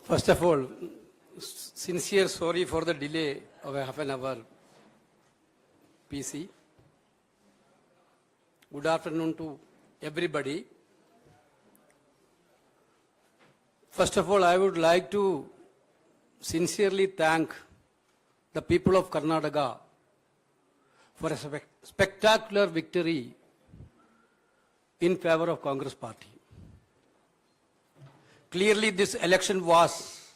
First of all, sincere sorry for the delay of a half an hour, PC. Good afternoon to everybody. First of all, I would like to sincerely thank the people of Karnataka for a spectacular victory in favor of Congress party. Clearly, this election was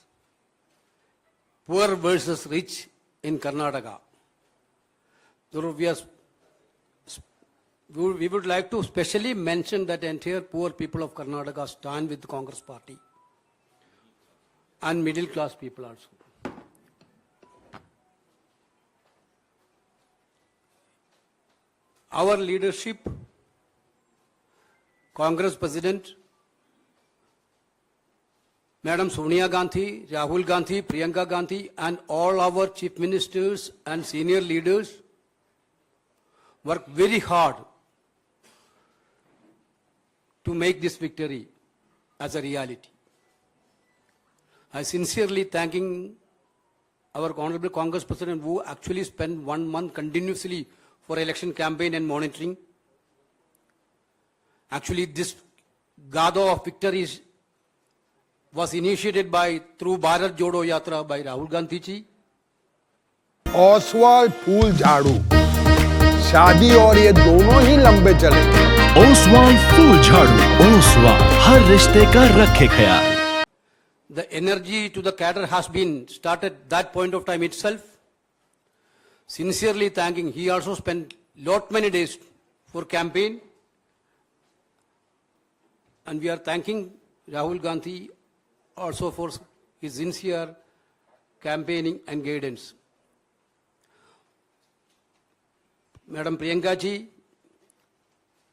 poor versus rich in Karnataka. So we would like to specially mention that entire poor people of Karnataka stand with the Congress party and middle class people also. Our leadership, Congress President, Madam Sonia Gandhi, Rahul Gandhi, Priyanka Gandhi, and all our chief ministers and senior leaders worked very hard to make this victory as a reality. I sincerely thanking our Honorable Congress President who actually spent 1 month continuously for election campaign and monitoring. Actually, this Gado of victory was initiated through Bharat Jodo Yatra by Rahul Gandhi ji. Oswal फूल झाड़ू शादी और ये दोनों ही लंबे चलेंगे। ओसवाल फूल झाड़ू, ओसवाल हर रिश्ते का रखे ख्याल। The energy to the cadre has been started that point of time itself. Sincerely thanking, he also spent many days for campaign. And we are thanking Rahul Gandhi also for his sincere campaigning and guidance. Madam Priyanka ji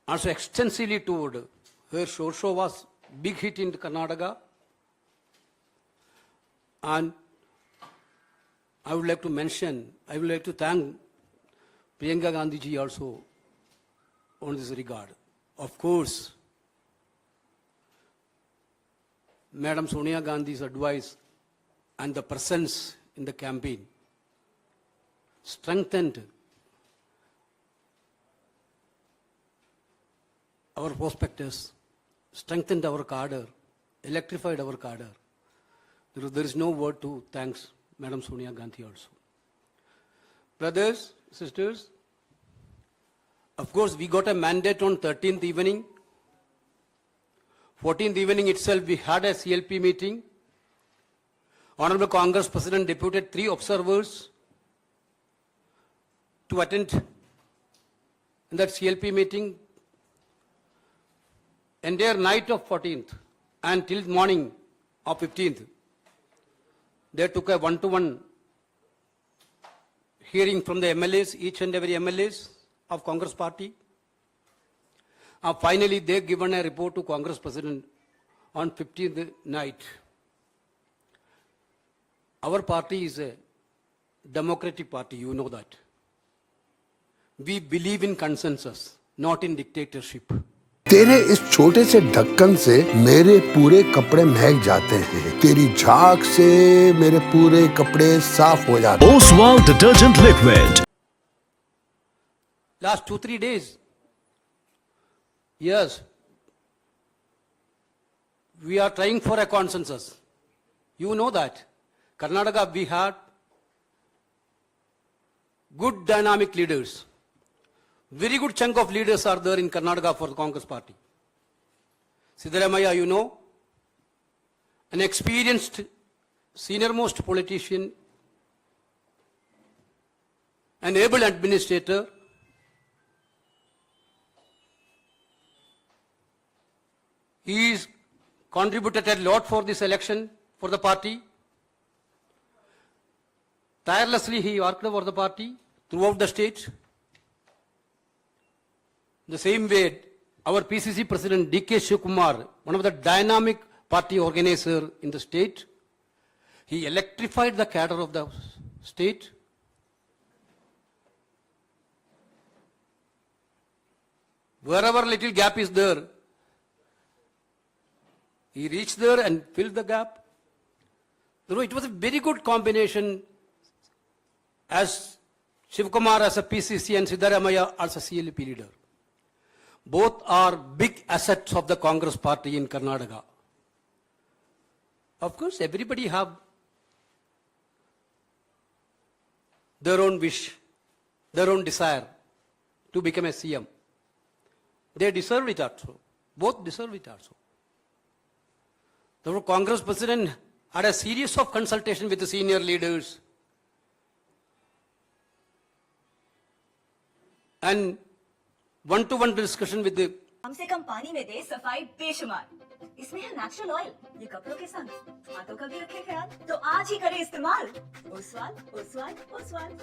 also extensively toured. Her show was big hit in Karnataka. And I would like to thank Priyanka Gandhi ji also on this regard. Of course, Madam Sonia Gandhi's advice and the presence in the campaign strengthened our prospectus, strengthened our cadre, electrified our cadre. There is no word to thanks Madam Sonia Gandhi also. Brothers, sisters, of course we got a mandate on 13th evening. 14th evening itself we had a CLP meeting. Honorable Congress President deputed 3 observers to attend in that CLP meeting. Entire night of 14th and till morning of 15th, they took a one-to-one hearing from the MLAs, each and every MLAs of Congress party. Finally, they given a report to Congress President on 15th night. Our party is a democratic party, you know that. We believe in consensus, not in dictatorship. तेरे इस छोटे से ढक्कन से मेरे पूरे कपड़े महक जाते हैं। तेरी झाग से मेरे पूरे कपड़े साफ हो जाते हैं। Oswal detergent liquid. Last 2-3 days, yes, we are trying for a consensus. You know that. Karnataka, we had good dynamic leaders. Very good chunk of leaders are there in Karnataka for the Congress party. Siddaramaiah, you know, an experienced senior-most politician, an able administrator, he is contributed a lot for this election for the party. Tirelessly he worked for the party throughout the state. The same way, our PCC President D.K. Shivakumar, one of the dynamic party organizer in the state, he electrified the cadre of the state. Wherever little gap is there, he reached there and filled the gap. It was a very good combination as Shivkumar as a PCC and Siddaramaiah as a CLP leader. Both are big assets of the Congress party in Karnataka. Of course, everybody have their own wish, their own desire to become a CM. They deserve it also. Both deserve it also. The Congress president had a series of consultation with the senior leaders and one-to-one discussion with the हमसे कम पानी में दे सफाई बेशुमार। इसमें है natural oil, ये कपड़ों के संग हाथों का भी रखे ख्याल, तो आज ही करें इस्तेमाल। ओसवाल ओसवाल ओसवाल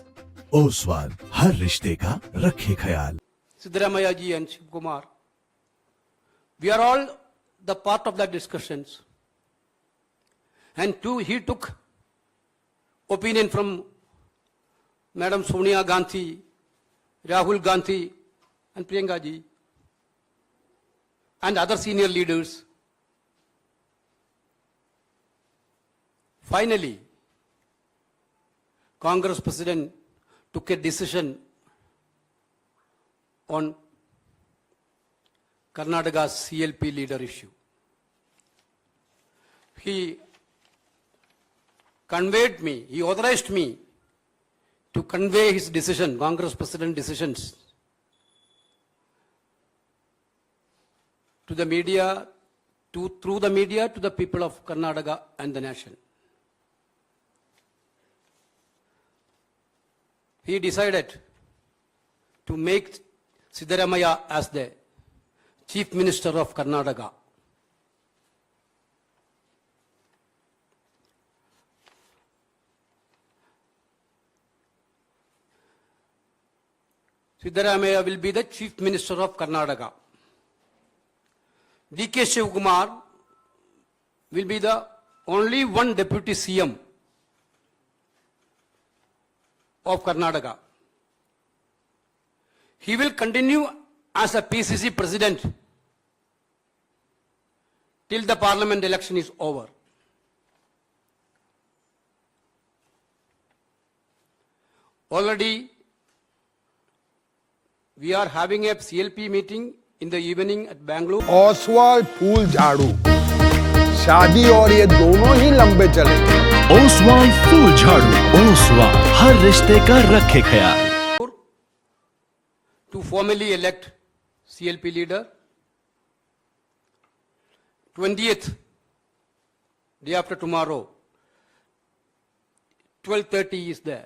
ओसवाल हर रिश्ते का रखे ख्याल। Siddaramaiah ji and Shivkumar. We are all the part of that discussions. And he took opinion from Madam Sonia Gandhi, Rahul Gandhi, and Priyanka ji, and other senior leaders. Finally, Congress President took a decision on Karnataka's CLP leader issue. He authorized me to convey his decision, Congress President decisions, to the media, through the media to the people of Karnataka and the nation. He decided to make Siddaramaiah as the Chief Minister of Karnataka. Siddaramaiah will be the Chief Minister of Karnataka. D.K. Shivkumar will be the only one Deputy CM of Karnataka. He will continue as a PCC President till the Parliament election is over. Already we are having a CLP meeting in the evening at Bangalore. Oswal फूल झाड़ू, शादी और ये दोनों ही लंबे चलेंगे। ओसवाल फूल झाड़ू। ओसवाल हर रिश्ते का रखे ख्याल। To formally elect CLP leader. 20th, day after tomorrow, 12:30 is the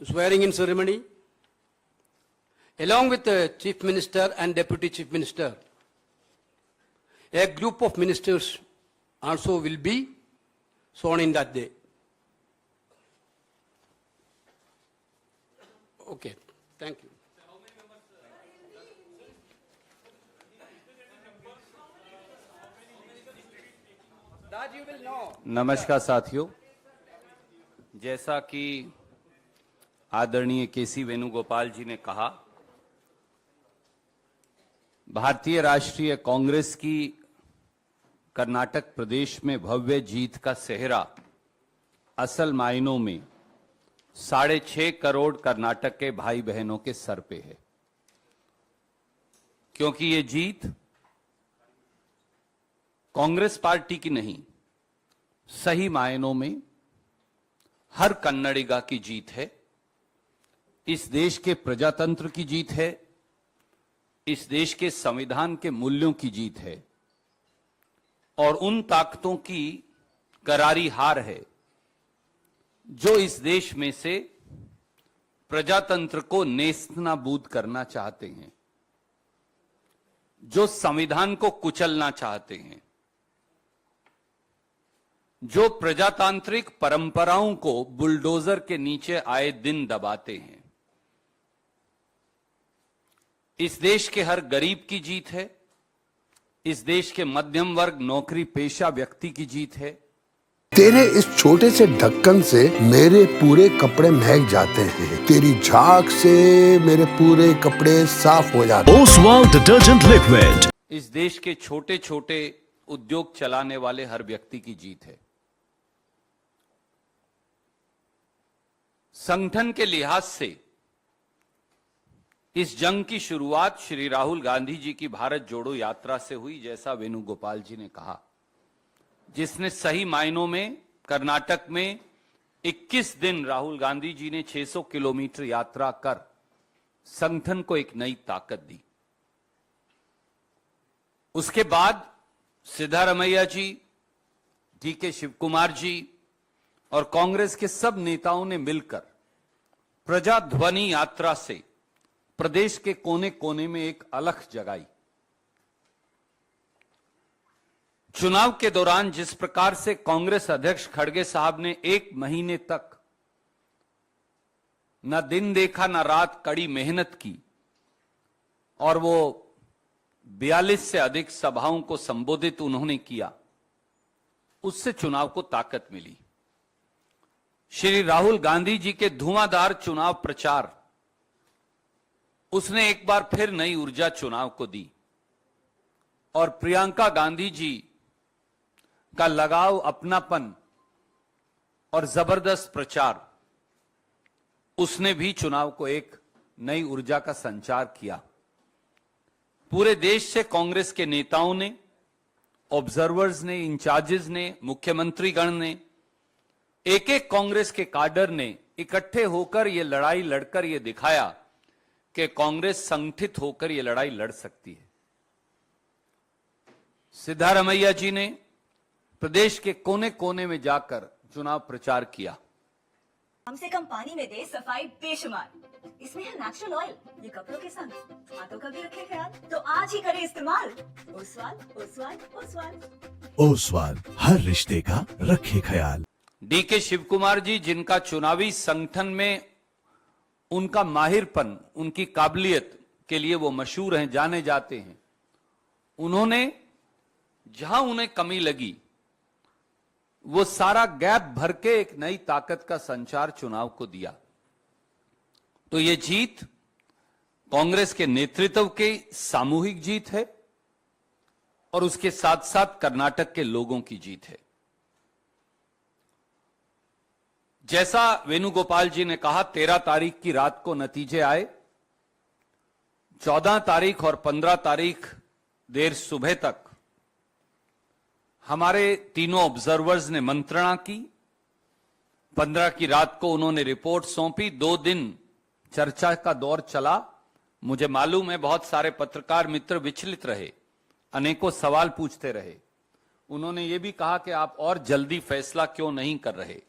swearing in ceremony. Along with the Chief Minister and Deputy Chief Minister, a group of ministers also will be sworn in that day. Okay, thank you. That you will know. नमस्कार साथियों, जैसा कि आदरणीय केसी वेणुगोपाल जी ने कहा, भारतीय राष्ट्रीय कांग्रेस की कर्नाटक प्रदेश में भव्य जीत का सेहरा असल मायनों में 6.5 करोड़ कर्नाटक के भाई बहनों के सर पे है, क्योंकि ये जीत कांग्रेस पार्टी की नहीं, सही मायनों में हर कन्नडिगा की जीत है। इस देश के प्रजातंत्र की जीत है, इस देश के संविधान के मूल्यों की जीत है और उन ताकतों की करारी हार है जो इस देश में से प्रजातंत्र को नेस्तनाबूद करना चाहते हैं, जो संविधान को कुचलना चाहते हैं, जो प्रजातांत्रिक परंपराओं को बुलडोजर के नीचे आए दिन दबाते हैं। इस देश के हर गरीब की जीत है, इस देश के मध्यम वर्ग नौकरी पेशा व्यक्ति की जीत है। तेरे इस छोटे से ढक्कन से मेरे पूरे कपड़े महक जाते हैं, तेरी झाग से मेरे पूरे कपड़े साफ हो जाते हैं। Oswal detergent liquid. इस देश के छोटे छोटे उद्योग चलाने वाले हर व्यक्ति की जीत है। संगठन के लिहाज से इस जंग की शुरुआत श्री राहुल गांधी जी की भारत जोड़ो यात्रा से हुई, जैसा वेणुगोपाल जी ने कहा, जिसने सही मायनों में कर्नाटक में 21 दिन राहुल गांधी जी ने 600 किलोमीटर यात्रा कर संगठन को एक नई ताकत दी। उसके बाद सिद्धारमैया जी, डीके शिवकुमार जी और कांग्रेस के सब नेताओं ने मिलकर प्रजाध्वनि यात्रा से प्रदेश के कोने कोने में एक अलख जगाई। चुनाव के दौरान जिस प्रकार से कांग्रेस अध्यक्ष खड़गे साहब ने 1 महीने तक न दिन देखा न रात कड़ी मेहनत की और वो 42 से अधिक सभाओं को संबोधित उन्होंने किया, उससे चुनाव को ताकत मिली। श्री राहुल गांधी जी के धुआंधार चुनाव प्रचार, उसने एक बार फिर नई ऊर्जा चुनाव को दी और प्रियंका गांधी जी का लगाव, अपनापन और जबरदस्त प्रचार, उसने भी चुनाव को एक नई ऊर्जा का संचार किया। पूरे देश से कांग्रेस के नेताओं ने, ऑब्जर्वर्स ने, इंचार्जेस ने, मुख्यमंत्री गण ने, एक एक कांग्रेस के काडर ने इकट्ठे होकर यह लड़ाई लड़कर यह दिखाया कि कांग्रेस संगठित होकर यह लड़ाई लड़ सकती है। सिद्धारमैया जी ने प्रदेश के कोने कोने में जाकर चुनाव प्रचार किया। कम से कम पानी में दे सफाई बेशुमार, इसमें है नेचुरल ऑयल, ये कपड़ों के संग हाथों का भी रखे ख्याल, तो आज ही करें इस्तेमाल। ओसवाल, ओसवाल, ओसवाल। ओसवाल, हर रिश्ते का रखे ख्याल। डीके शिवकुमार जी, जिनका चुनावी संगठन में उनका माहिरपन, उनकी काबिलियत के लिए वो मशहूर हैं, जाने जाते हैं, उन्होंने जहां उन्हें कमी लगी वो सारा गैप भर के एक नई ताकत का संचार चुनाव को दिया। तो ये जीत कांग्रेस के नेतृत्व की सामूहिक जीत है और उसके साथ साथ कर्नाटक के लोगों की जीत है। जैसा वेणुगोपाल जी ने कहा, 13 तारीख की रात को नतीजे आए। 14 तारीख और 15 तारीख देर सुबह तक हमारे तीनों ऑब्जर्वर्स ने मंत्रणा की। 15 की रात को उन्होंने रिपोर्ट सौंपी। 2 दिन चर्चा का दौर चला। मुझे मालूम है बहुत सारे पत्रकार मित्र विचलित रहे, अनेकों सवाल पूछते रहे। उन्होंने ये भी कहा कि आप और जल्दी फैसला क्यों नहीं कर रहे।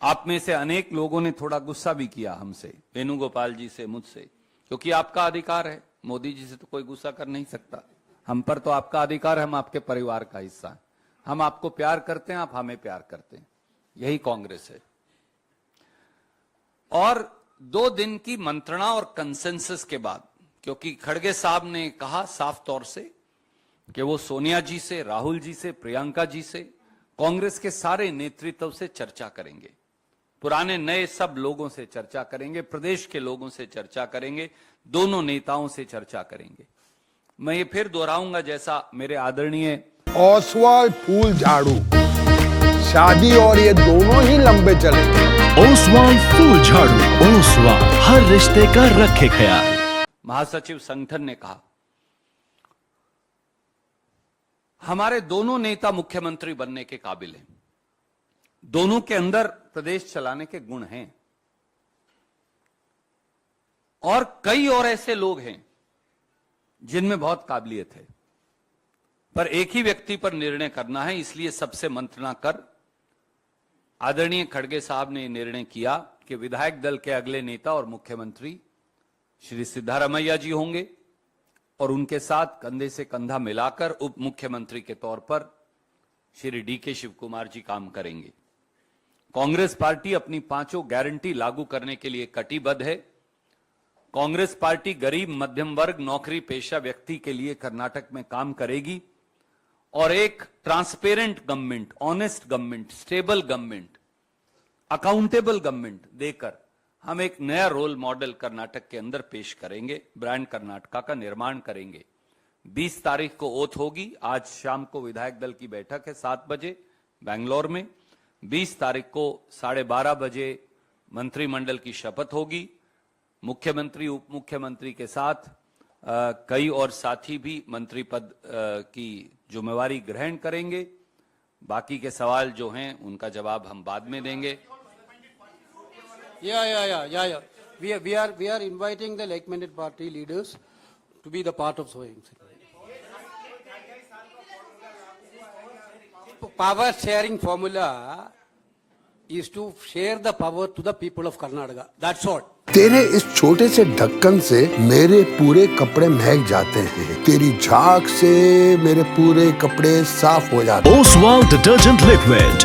आप में से अनेक लोगों ने थोड़ा गुस्सा भी किया हमसे, वेणुगोपाल जी से, मुझसे, क्योंकि आपका अधिकार है। मोदी जी से तो कोई गुस्सा कर नहीं सकता, हम पर तो आपका अधिकार है, हम आपके परिवार का हिस्सा हैं, हम आपको प्यार करते हैं, आप हमें प्यार करते हैं, यही कांग्रेस है। और 2 दिन की मंत्रणा और कंसेंसस के बाद, क्योंकि खड़गे साहब ने कहा साफ तौर से कि वो सोनिया जी से, राहुल जी से, प्रियंका जी से, कांग्रेस के सारे नेतृत्व से चर्चा करेंगे, पुराने नए सब लोगों से चर्चा करेंगे, प्रदेश के लोगों से चर्चा करेंगे, दोनों नेताओं से चर्चा करेंगे। मैं ये फिर दोहराऊंगा, जैसा मेरे आदरणीय ओसवाल फूल झाड़ू, शादी और ये दोनों ही लंबे चलेंगे। ओसवाल फूल झाड़ू, ओसवाल, हर रिश्ते का रखे ख्याल। महासचिव संगठन ने कहा, हमारे दोनों नेता मुख्यमंत्री बनने के काबिल हैं, दोनों के अंदर प्रदेश चलाने के गुण हैं, और कई और ऐसे लोग हैं जिनमें बहुत काबिलियत है, पर एक ही व्यक्ति पर निर्णय करना है। इसलिए सबसे मंत्रणा कर आदरणीय खड़गे साहब ने निर्णय किया कि विधायक दल के अगले नेता और मुख्यमंत्री श्री सिद्धारमैया जी होंगे और उनके साथ कंधे से कंधा मिलाकर उप मुख्यमंत्री के तौर पर श्री डीके शिवकुमार जी काम करेंगे। कांग्रेस पार्टी अपनी 5 गारंटी लागू करने के लिए कटिबद्ध है। कांग्रेस पार्टी गरीब, मध्यम वर्ग, नौकरी पेशा व्यक्ति के लिए कर्नाटक में काम करेगी और एक transparent government, honest government, stable government, accountable government देकर हम एक नया रोल मॉडल कर्नाटक के अंदर पेश करेंगे, ब्रांड कर्नाटका का निर्माण करेंगे। 20 तारीख को ओथ होगी। आज शाम को विधायक दल की बैठक है 7 बजे बेंगलोर में। 20 तारीख को 12:30 बजे मंत्रिमंडल की शपथ होगी। मुख्यमंत्री उप मुख्यमंत्री के साथ कई और साथी भी मंत्री पद की जिम्मेवारी ग्रहण करेंगे। बाकी के सवाल जो हैं उनका जवाब हम बाद में देंगे। Yeah. We are inviting the like-minded party leaders to be the part of sowing. Power sharing formula is to share the power to the people of Karnataka. That's all. तेरे इस छोटे से ढक्कन से मेरे पूरे कपड़े महक जाते हैं। तेरी झाग से मेरे पूरे कपड़े साफ हो जाते हैं। Oswal detergent liquid.